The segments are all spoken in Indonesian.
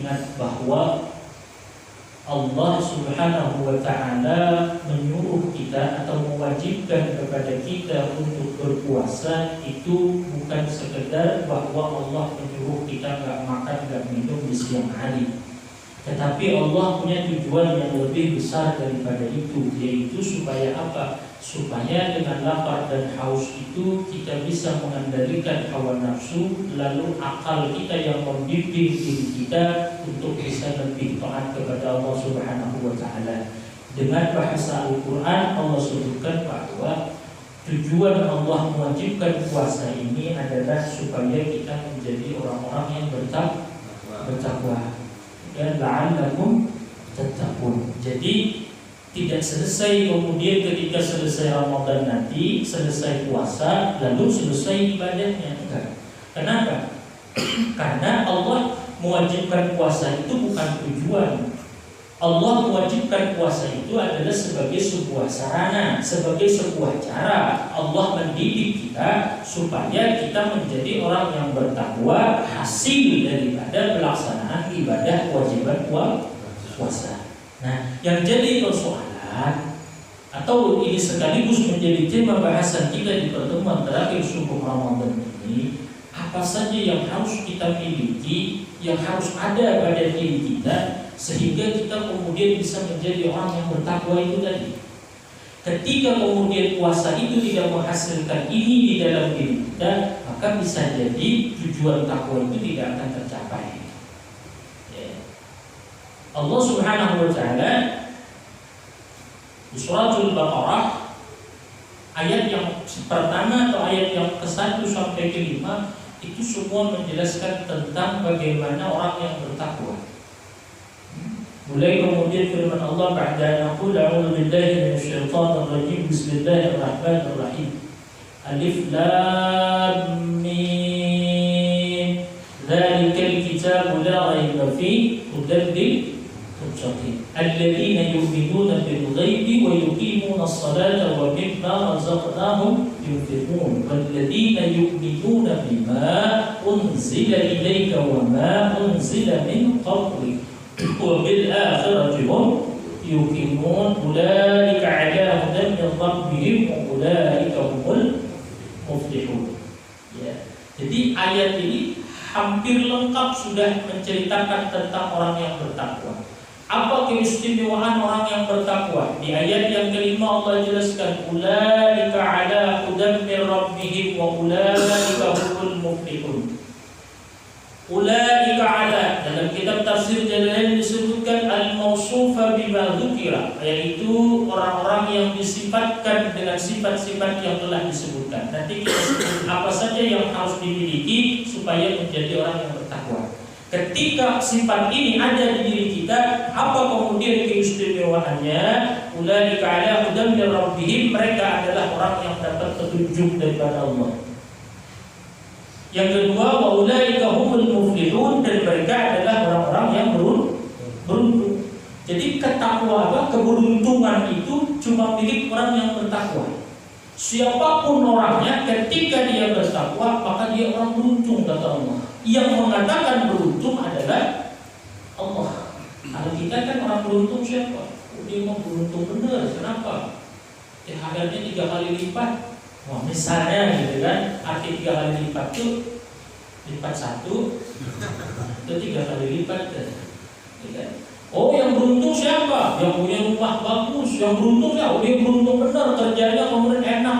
ingat bahwa Allah Subhanahu wa Ta'ala menyuruh kita atau mewajibkan kepada kita untuk berpuasa itu bukan sekedar bahwa Allah menyuruh kita nggak makan, nggak minum di siang hari, tetapi Allah punya tujuan yang lebih besar daripada itu, yaitu supaya apa? Supaya dengan lapar dan haus itu kita bisa mengendalikan hawa nafsu, lalu akal kita yang membimbing diri kita untuk bisa lebih taat kepada Allah Subhanahu wa Ta'ala. Dengan bahasa Al-Quran Allah sebutkan bahwa tujuan Allah mewajibkan puasa ini adalah supaya kita menjadi orang-orang yang bertakwa dan la'allakum tattaqun. Jadi tidak selesai kemudian ketika selesai Ramadan nanti, selesai puasa, lalu selesai ibadahnya. Enggak. Kenapa? Karena Allah mewajibkan puasa itu bukan tujuan. Allah mewajibkan puasa itu adalah sebagai sebuah sarana, sebagai sebuah cara Allah mendidik kita supaya kita menjadi orang yang bertakwa, hasil daripada pelaksanaan ibadah kewajiban puasa. Nah, yang jadi persoalan atau ini sekaligus menjadi tema bahasan kita di pertemuan terakhir subuh Ramadan ini, apa saja yang harus kita miliki, yang harus ada pada diri kita sehingga kita kemudian bisa menjadi orang yang bertakwa itu tadi. Ketika kemudian puasa itu tidak menghasilkan ini di dalam diri kita, maka bisa jadi tujuan takwa itu tidak akan tercapai. Allah Subhanahu wa Ta'ala di suratul Baqarah ayat yang pertama atau ayat yang ke-1 sampai ke-5 itu semua menjelaskan tentang bagaimana orang yang bertakwa. Mulai kemudian firman Allah ba'da naqul a'udzu billahi minasyaitonir rajim bismillahirrahmanirrahim. Alif lam mim. Dzalikal kitabu la raiba fihi hudan lil muttaqin. Alladzina yu'minuna bil ghaibi wa yuqimuna as-salata wa mimma razaqnahum yunfiqun. Walladzina yu'minuna bima unzila ilayka wa ma unzila min qablik. وبالآخرة هم يوقنون أولئك على هدى من ربهم وأولئك هم المفلحون. Ya. Jadi ayat ini hampir lengkap sudah menceritakan tentang orang yang bertakwa. Apa keistimewaan orang yang bertakwa? Di ayat yang kelima Allah jelaskan ulaika ala hudan min rabbihim wa ulaika humul muflihun. Ulaika ala, dalam kitab tafsir Jalalain disebutkan al-mausufa bima dzukira, yaitu orang-orang yang disifatkan dengan sifat-sifat yang telah disebutkan. Nanti kita sebut apa saja yang harus dimiliki supaya menjadi orang yang bertakwa. Ketika sifat ini ada di diri kita, apa kemudian keistimewaannya? Ulaika ala hudan min rabbihim, mereka adalah orang yang dapat petunjuk daripada Allah. Yang kedua, wa ulaika humul muflihun, dan mereka adalah orang-orang yang beruntung. Jadi ketakwaan, keberuntungan itu cuma milik orang yang bertakwa. Siapapun orangnya, ketika dia bertakwa, maka dia orang beruntung, kata Allah. Yang mengatakan beruntung adalah Allah. Kalau kita kan orang beruntung siapa? Dia mau beruntung benar, kenapa? THR-nya 3 kali lipat. Wah, misalnya gitu kan, arti 3 kali lipat itu lipat 1 itu 3 kali lipat kan? Oh, yang beruntung siapa? Yang punya rumah bagus. Yang beruntung siapa? Dia beruntung benar, kerjanya kemudian enak.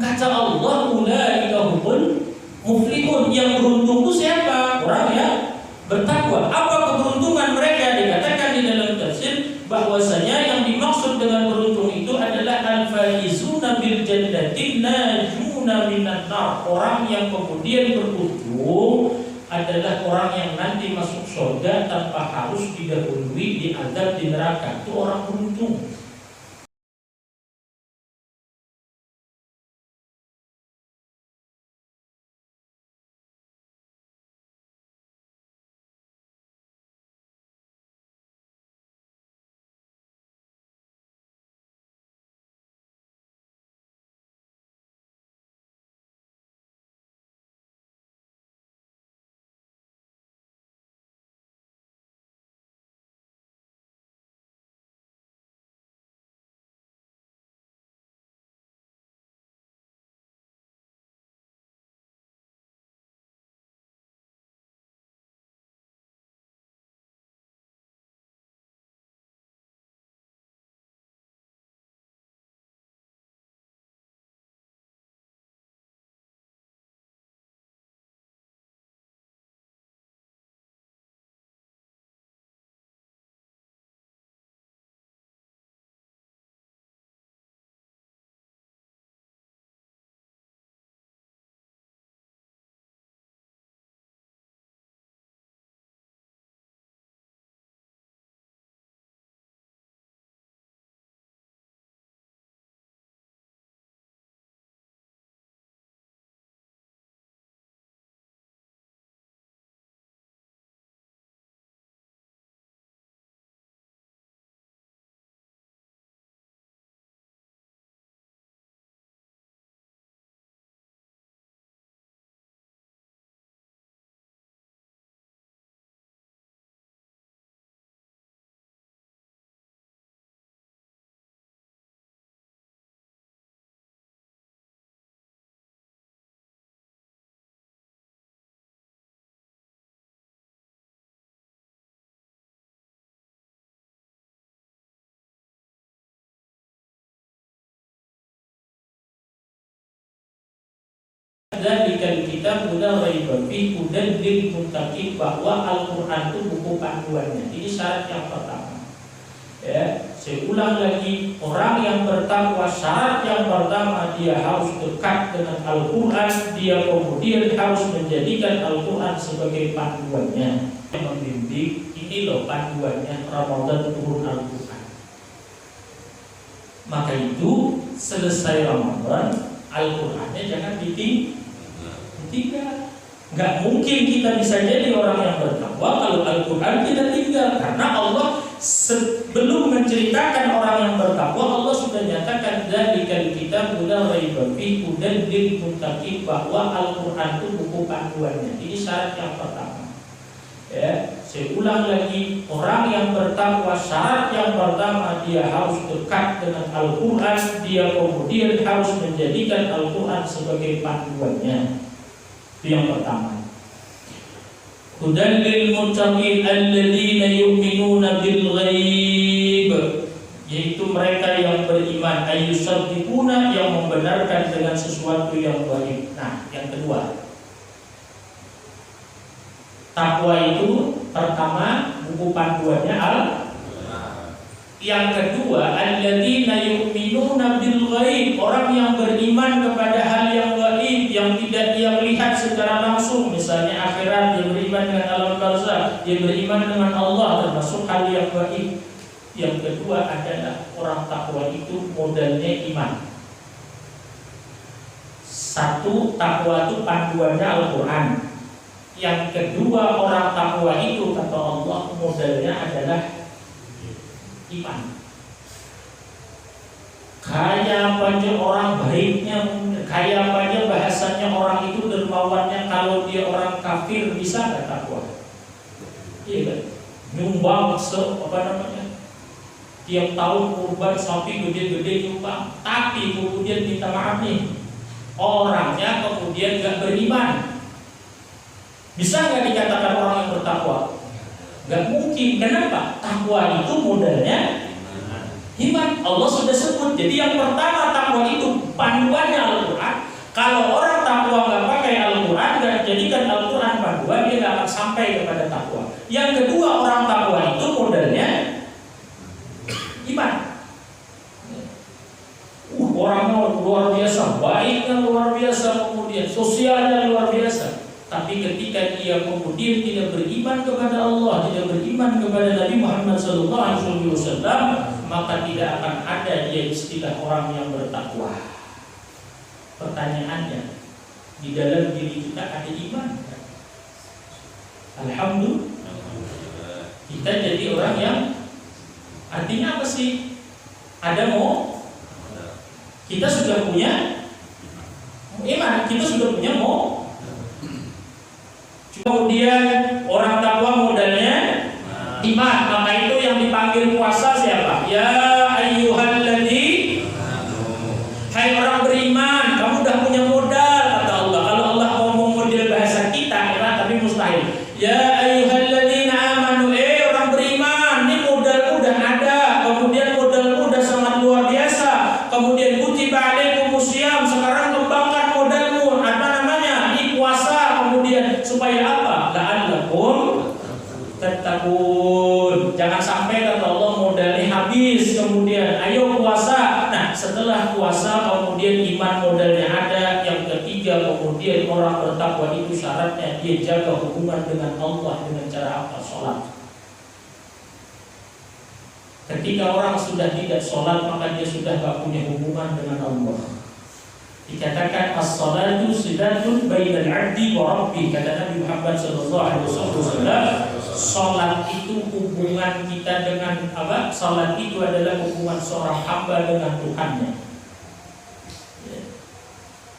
Kata Allah, ulaika humul muflihun. Yang beruntung itu siapa? Orang yang bertakwa. Apa keberuntungan mereka? Dikatakan di dalam tafsir bahwasanya yang dimaksud dengan beruntung itu adalah al-faizuna bil jannatin najuna minan nar. Orang yang kemudian beruntung adalah orang yang nanti masuk surga tanpa harus didahului diazab di neraka. Itu orang beruntung. dzalikal kitab la raiba fihi hudan lil muttaqin, bahwa Al-Qur'an itu buku panduannya. Ini syarat yang pertama. Ya, saya ulang lagi, orang yang bertakwa syarat yang pertama dia harus dekat dengan Al-Qur'an, dia kemudian harus menjadikan Al-Qur'an sebagai panduannya. Membimbing, ini loh panduannya Ramadan turun Al-Qur'an. Maka itu selesai Ramadan, Al-Qur'annya jangan ditinggal. Nggak mungkin kita bisa jadi orang yang bertakwa kalau Al-Qur'an kita tinggal, karena Allah sebelum menceritakan orang yang bertakwa, Allah sudah nyatakan dzalikal kitab la raiba fihi hudan lil muttaqin, bahwa Al-Qur'an itu buku panduannya. Ini syarat yang pertama. Ya, saya ulang lagi, orang yang bertakwa syarat yang pertama dia harus dekat dengan Al-Qur'an, dia kemudian harus menjadikan Al-Qur'an sebagai panduannya. Itu yang pertama. Hudan lil muttaqin alladzina yu'minuna bil ghaib, yaitu mereka yang beriman, ayyusaddiquna, yang membenarkan dengan sesuatu yang gaib. Nah, yang kedua, takwa itu pertama buku panduannya yang kedua alladzina yu'minuna bil ghaib, orang yang beriman kepada hal yang gaib, yang tidak dia lihat secara langsung, misalnya akhirat, dia beriman dengan alam barzakh, dia beriman dengan Allah, termasuk hal yang gaib. Yang kedua adalah orang takwa itu modalnya iman. Satu, takwa itu panduannya Al-Qur'an. Yang kedua, orang takwa itu kata Allah modalnya adalah iman. Kayak apa aja orang baiknya, kayak apa aja bahasanya orang itu dermawannya, kalau dia orang kafir bisa nggak takwa? Iya kan? Nyumbang tiap tahun kurban sapi gede-gede nyumbang, tapi kemudian minta maaf nih, orangnya kemudian nggak beriman. Bisa nggak dikatakan orang yang bertakwa? Nggak mungkin. Kenapa? Takwa itu modalnya iman. Allah sudah sebut. Jadi yang pertama takwa itu panduannya Al-Qur'an. Kalau orang takwa nggak pakai Al-Qur'an, nggak jadikan Al-Qur'an panduan, dia nggak akan sampai kepada takwa. Yang kedua, orang takwa itu modalnya iman. Orangnya luar biasa, baiknya luar biasa, kemudian sosialnya luar biasa. Tapi ketika dia kemudian tidak beriman kepada Allah, tidak beriman kepada Nabi Muhammad SAW, maka tidak akan ada dia istilah orang yang bertakwa. Pertanyaannya, di dalam diri kita ada iman? Alhamdulillah. Kita jadi orang yang artinya apa sih? Ada mau? Kita sudah punya iman, kita sudah punya mau. Kemudian orang takwa modalnya iman, maka itu yang dipanggil puasa siapa? Ya ayyuhalladzina, hai orang beriman, kamu udah punya modal kata Allah. Kalau Allah ngomong model bahasa kita, tapi mustahil. Ya ayyuhalladzina amanu, orang beriman, ini modalmu udah ada, kemudian modalmu udah sangat luar biasa. Kemudian kutiba alaikumusiyam, sekarang kembangkan modalmu, apa namanya? Ini puasa, kemudian supaya apa? La'allakum tattaqun. Jangan sampai kata Allah modalnya habis, kemudian ayo puasa. Nah, setelah puasa kemudian iman modalnya ada. Yang ketiga, kemudian orang bertakwa itu syaratnya dia jaga hubungan dengan Allah dengan cara apa? Sholat. Ketika orang sudah tidak sholat, maka dia sudah tidak punya hubungan dengan Allah. Dikatakan as-salatu silatun bainal 'abdi wa rabbih, kata Nabi Muhammad SAW. Salat itu hubungan kita dengan apa? Salat itu adalah hubungan seorang hamba dengan Tuhannya.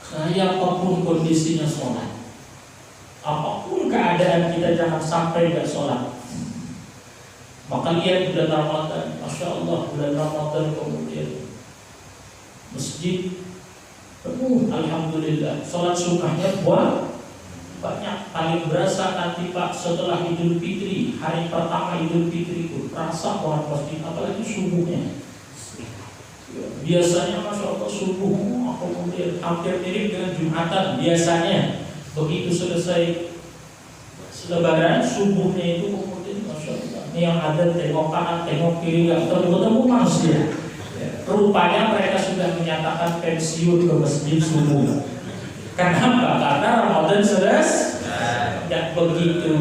Kayak apapun kondisinya salat, apapun keadaan kita jangan sampai tidak salat. Maka lihat bulan Ramadan, Masya Allah, bulan Ramadan kemudian masjid penuh, alhamdulillah. Sholat sunnahnya banyak. Paling berasa nanti Pak setelah Idul Fitri, hari pertama Idul Fitri itu terasa orang masjid, apalagi subuhnya. Biasanya Masya Allah subuh, kemudian hampir mirip dengan Jumatan. Biasanya begitu selesai Lebaran, subuhnya itu kemudian Masya Allah, ini yang ada tengok kanan, tengok kiri, gak ketemu manusia. Rupanya mereka sudah menyatakan pensiun ke masjid subuh. Kenapa? Karena Ramadan selesai. Dan begitu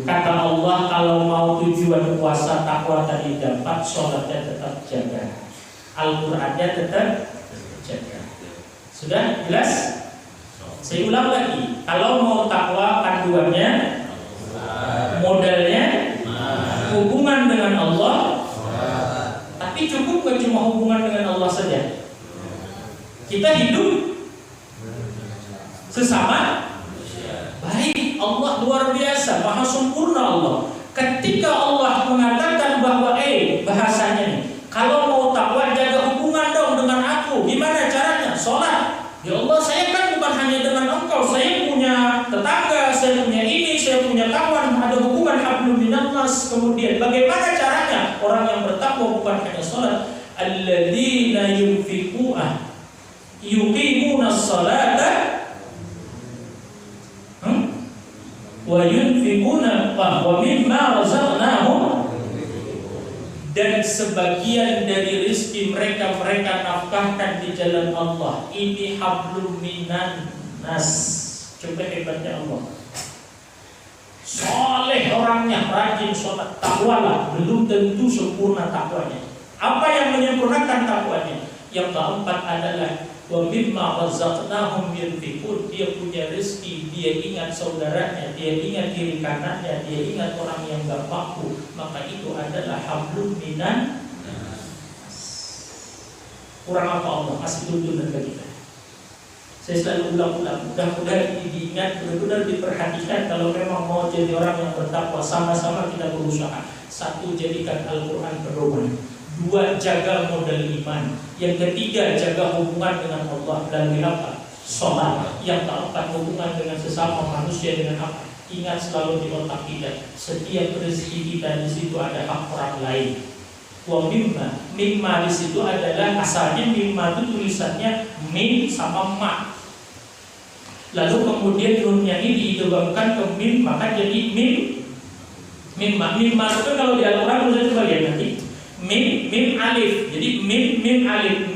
kata Allah, kalau mau tujuan puasa takwa tadi dapat, sholatnya tetap jaga, Al-Qur'annya tetap jaga. Sudah jelas? Saya ulang lagi. Kalau mau takwa, panduannya, modalnya, hubungan dengan Allah. Tapi cukup gak cuma hubungan dengan Allah saja? Kita hidup sesama baik. Allah luar biasa, maha sempurna Allah. Ketika Allah mengatakan bahwa bahasanya nih, kalau mau takwa jaga hubungan dong dengan aku. Gimana caranya? Sholat. Ya Allah, saya kan bukan hanya dengan engkau, saya punya tetangga, saya punya ini, saya punya kawan, ada hubungan hablum minannas. Kemudian bagaimana caranya? Orang yang bertakwa bukan hanya sholat, alladzina yuqimuna sholata wa yunfiquna wa mimma razaqnahum, dan sebagian dari rezeki mereka nafkahkan di jalan Allah. Ini hablum minan nas. Coba hebatnya Allah. Soleh orangnya, rajin sholat, takwalah, belum tentu sempurna takwanya. Apa yang menyempurnakan takwanya? Yang keempat adalah wa mimma razaqnahum yunfiqun. Dia punya rezeki, dia ingat saudaranya, dia ingat kiri kanannya, dia ingat orang yang gak mampu. Maka itu adalah hablum minan. Kurang apa Allah kasih tuntunan ke kita? Saya selalu ulang-ulang, mudah-mudahan diingat, benar-benar diperhatikan. Kalau memang mau jadi orang yang bertakwa, sama-sama kita berusaha. Satu, jadikan Al-Quran pedoman. Dua, jaga modal iman. Yang ketiga, jaga hubungan dengan Allah melalui apa? Sholat. Yang keempat, hubungan dengan sesama manusia dengan apa? Ingat selalu di otak kita, setiap rezeki kita di situ ada hak orang lain. Wa mimma di situ adalah asalnya mimma itu tulisannya min sama ma. Lalu kemudian nunnya ini diidghamkan ke mim, maka jadi mimma. Mimma itu kalau di Al-Quran bisa coba lihat nanti. Mim alif. Jadi mim alif,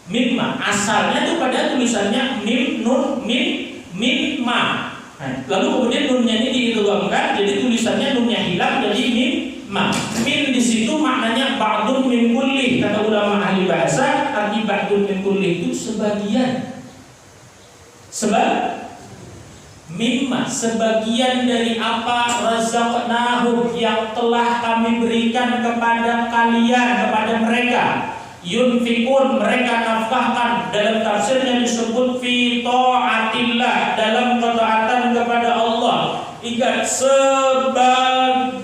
mimma. Asalnya itu pada tulisannya mim nun mim ma. Nah, lalu kemudian nunnya ini diidghamkan, jadi tulisannya nunnya hilang jadi mimma. Min di situ maknanya ba'dun min kulli. Kata ulama ahli bahasa, arti ba'dun min kulli itu sebagian. Mimma, sebagian dari apa razaqnahum yang telah kami berikan kepada kalian, kepada mereka. Yunfikun, mereka nafkahkan. Dalam tafsirnya disebut fi ta'atillah, dalam ketaatan kepada Allah. Ingat, sebagian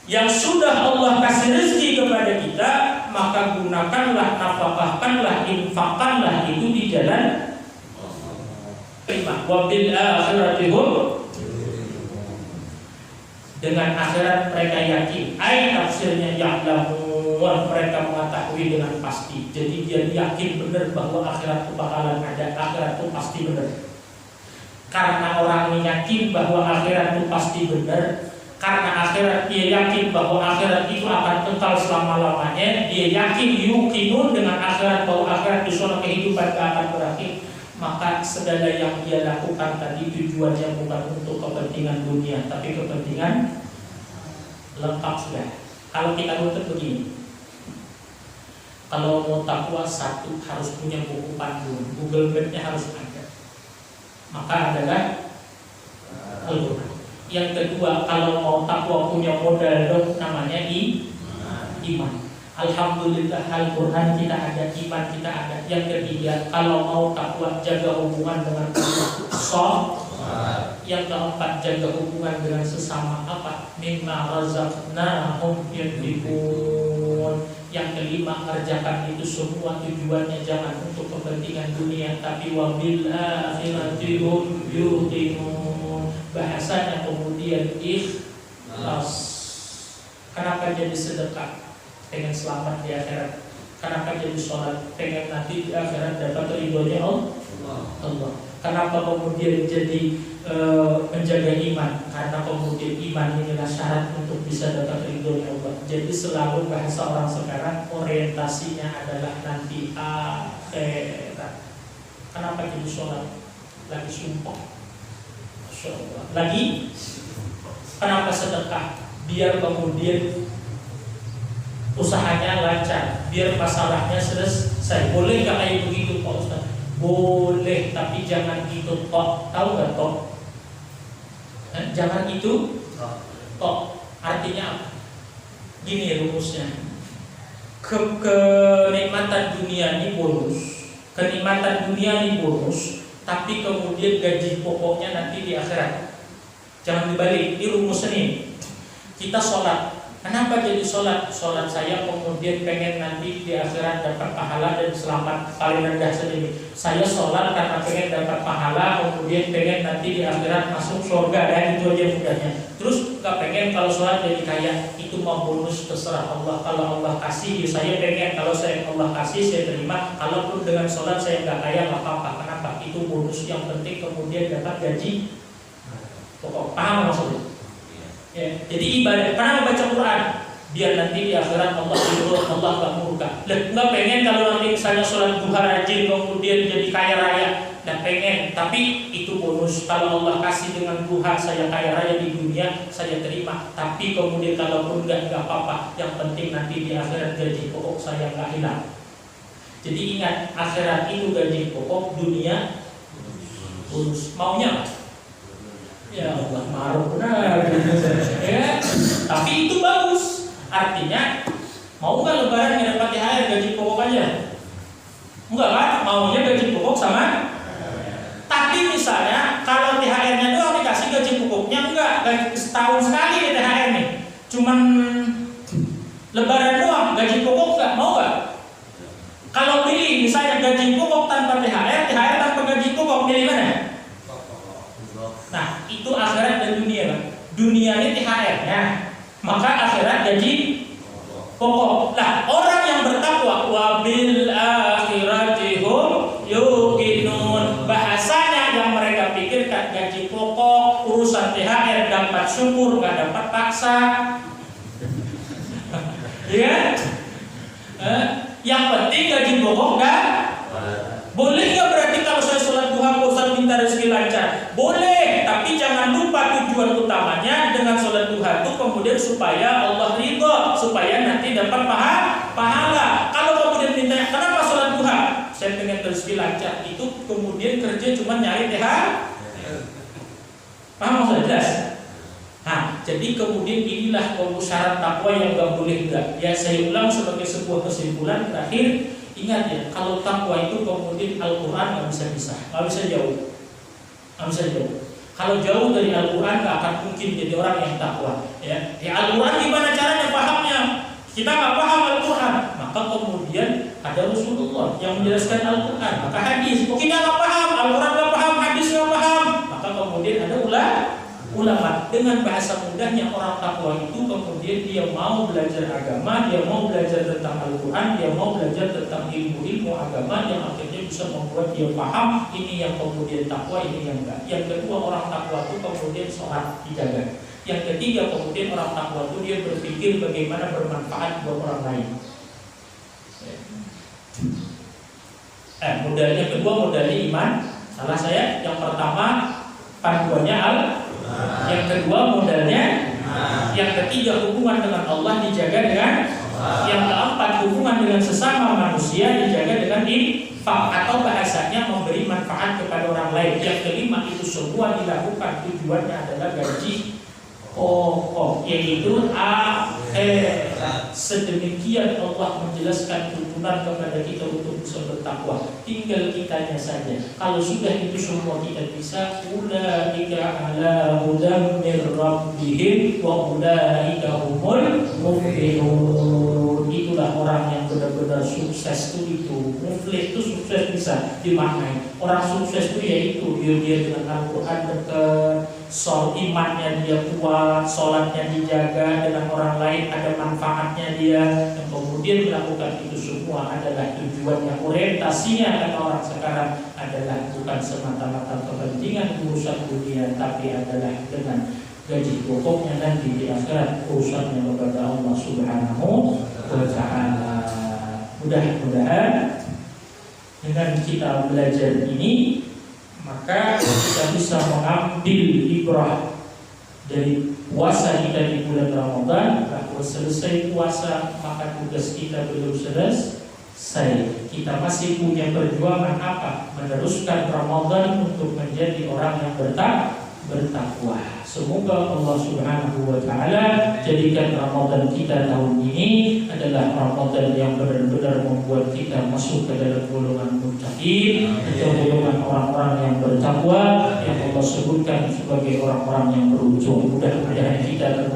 yang sudah Allah kasih rezeki kepada kita, maka gunakanlah, nafkahkanlah, infakkanlah itu di jalan Allah. Wa bil akhirati hum, dengan akhirat mereka yakin. Tafsirnya ya'lamun, mereka mengetahui dengan pasti. Jadi dia yakin benar bahwa akhirat itu bakalan ada, akhirat itu pasti benar. Karena orang yakin bahwa akhirat itu pasti benar, karena akhirat dia yakin bahwa akhirat itu akan kekal selama-lamanya, dia yakin yuqinun dengan akhirat bahwa akhirat di sana kehidupan akan berakhir, maka segala yang dia lakukan tadi tujuannya bukan untuk kepentingan dunia, tapi kepentingan lengkap sudah. Kalau kita nutup begini, kalau mau takwa, satu harus punya buku panduan, Google Map-nya harus ada, maka adalah Al-Quran. Yang kedua, kalau mau takwa punya modal dong, namanya iman. Alhamdulillah Al-Quran kita ada, iman kita ada. Yang ketiga, kalau mau takwa jaga hubungan dengan Allah. Yang keempat, jaga hubungan dengan sesama apa? Mimma razaqnahum yunfiqun. Yang kelima, kerjakan itu semua tujuannya jangan untuk kepentingan dunia, tapi wabil akhirati hum yuqinun. Bahasanya kemudian ikhlas. Kenapa jadi sedekah? Pengen selamat di akhirat. Kenapa jadi sholat? Pengen nanti di akhirat dapat ridhonya Allah. Kenapa kemudian jadi menjaga iman? Karena kemudian iman inilah syarat untuk bisa dapat ridhonya Allah. Jadi selalu bahasa orang sekarang orientasinya adalah nanti akhirat. Kenapa jadi sholat? Lagi sumpah. Masya Allah. Lagi kenapa sedekah? Biar kemudian usahanya lancar, biar masalahnya selesai. Boleh nggak kayak begitu Pak Ustaz? Boleh, tapi jangan itu tok. Tahu nggak tok? Jangan itu tok. Artinya apa? Gini rumusnya. Kenikmatan dunia ini bonus. Kenikmatan dunia ini bonus, tapi kemudian gaji pokoknya nanti di akhirat. Jangan dibalik. Ini rumusnya nih. Kita sholat. Kenapa jadi sholat? Sholat saya kemudian pengen nanti di akhirat dapat pahala dan selamat. Paling rendah sendiri. Saya sholat karena pengen dapat pahala, kemudian pengen nanti di akhirat masuk surga, dan itu aja mudahnya. Terus gak pengen kalau sholat jadi kaya. Itu mau bonus, terserah Allah. Kalau Allah kasih, ya saya pengen. Kalau saya Allah kasih, saya terima. Kalaupun dengan sholat saya gak kaya, gak apa-apa. Kenapa? Itu bonus. Yang penting kemudian dapat gaji pokok. Paham maksudnya? Ya, jadi ibadah, kenapa baca Quran? Biar nanti di akhirat Allah ridho, Allah gak murka. Nggak pengen kalau nanti misalnya sholat duha rajin kemudian jadi kaya raya. Nggak pengen, tapi itu bonus. Kalau Allah kasih dengan duha saya kaya raya di dunia, saya terima. Tapi kemudian kalaupun nggak apa-apa. Yang penting nanti di akhirat gaji pokok saya nggak hilang. Jadi ingat, akhirat itu gaji pokok, dunia bonus. Maunya apa? Ya Allah, marah benar. Ya, tapi itu bagus. Artinya mau nggak lebaran yang dapat THR gaji pokok aja? Enggak kan? Maunya gaji pokok sama. Tapi misalnya kalau THR-nya doang dikasih gaji pokoknya enggak, setahun sekali THR nih. Cuman lebaran doang, gaji pokok enggak, mau nggak? Kalau pilih misalnya gaji pokok tanpa THR, THR tanpa gaji pokok, pilih mana? Nah, itu akhirat dan dunia kan. Dunia ini THR-nya, maka akhirat gaji pokok. Nah, orang yang bertakwa wabil akhirati hum yuqinun. Bahasanya yang mereka pikirkan gaji pokok, urusan THR dapat syukur, nggak dapat paksa. Ya. Yang penting gaji pokok enggak. Boleh nggak berarti kalau saya sholat duha Ustaz minta rezeki lancar? Boleh, tapi jangan lupa tujuan utamanya dengan sholat duha itu kemudian supaya Allah ridho, supaya nanti dapat pahala. Kalau kemudian minta kenapa sholat duha? Saya pengen rezeki lancar, itu kemudian kerja cuma nyari THR. Paham maksudnya jelas? Nah, jadi kemudian inilah syarat takwa yang nggak boleh enggak. Ya saya ulang sebagai sebuah kesimpulan terakhir. Ingat ya, kalau takwa itu kemudian Al-Quran nggak bisa pisah, nggak bisa jauh. Kalau jauh dari Al-Quran nggak akan mungkin jadi orang yang takwa. Ya, Al-Quran gimana caranya pahamnya? Kita nggak paham Al-Quran, maka kemudian ada Rasulullah yang menjelaskan Al-Quran, maka hadis. Oh, kita nggak paham Al-Quran, nggak paham hadis, nggak paham, maka kemudian ada ulama. Dengan bahasa mudahnya orang takwa itu kemudian dia mau belajar agama, dia mau belajar tentang Al-Quran, dia mau belajar tentang ilmu-ilmu agama yang akhirnya bisa membuat dia paham ini yang kemudian takwa, ini yang enggak. Yang kedua, orang takwa itu kemudian sholat dijaga. Yang ketiga, kemudian orang takwa itu dia berpikir bagaimana bermanfaat buat orang lain. Modalnya kedua, modalnya iman. Salah saya. Yang pertama panduannya yang kedua modalnya, yang ketiga hubungan dengan Allah dijaga dengan, yang keempat hubungan dengan sesama manusia dijaga dengan infak atau bahasanya memberi manfaat kepada orang lain. Yang kelima itu semua dilakukan tujuannya adalah gaji pokok, yaitu akhirat. Sedemikian Allah menjelaskan tuntunan kepada kita untuk bisa bertakwa. Tinggal kitanya saja. Kalau sudah itu semua kita bisa, ulaika ala hudan mir rabbihim wa ulaika humul muflihun. Itulah orang yang benar-benar sukses itu. Muflih itu sukses bisa dimaknai. Orang sukses itu yaitu dia dengan Al-Quran dekat, imannya dia kuat, sholatnya dijaga, dengan orang lain ada manfaatnya dia, dan kemudian melakukan itu semua adalah tujuannya, orientasinya kata orang sekarang adalah bukan semata-mata kepentingan urusan dunia, tapi adalah dengan gaji pokoknya nanti di akhirat urusannya kepada Allah Subhanahu wa Ta'ala. Mudah-mudahan dengan kita belajar ini, maka kita bisa mengambil ibrah dari puasa kita di bulan Ramadan, bahwa selesai puasa maka tugas kita belum selesai. Kita masih punya perjuangan apa? Meneruskan Ramadan untuk menjadi orang yang bertakwa. Semoga Allah Subhanahu wa Ta'ala jadikan Ramadan kita tahun ini adalah Ramadan yang benar-benar membuat kita masuk ke dalam golongan muttaqin, atau golongan orang-orang yang bertakwa yang Allah sebutkan sebagai orang-orang yang beruntung. Mudah-mudahan kita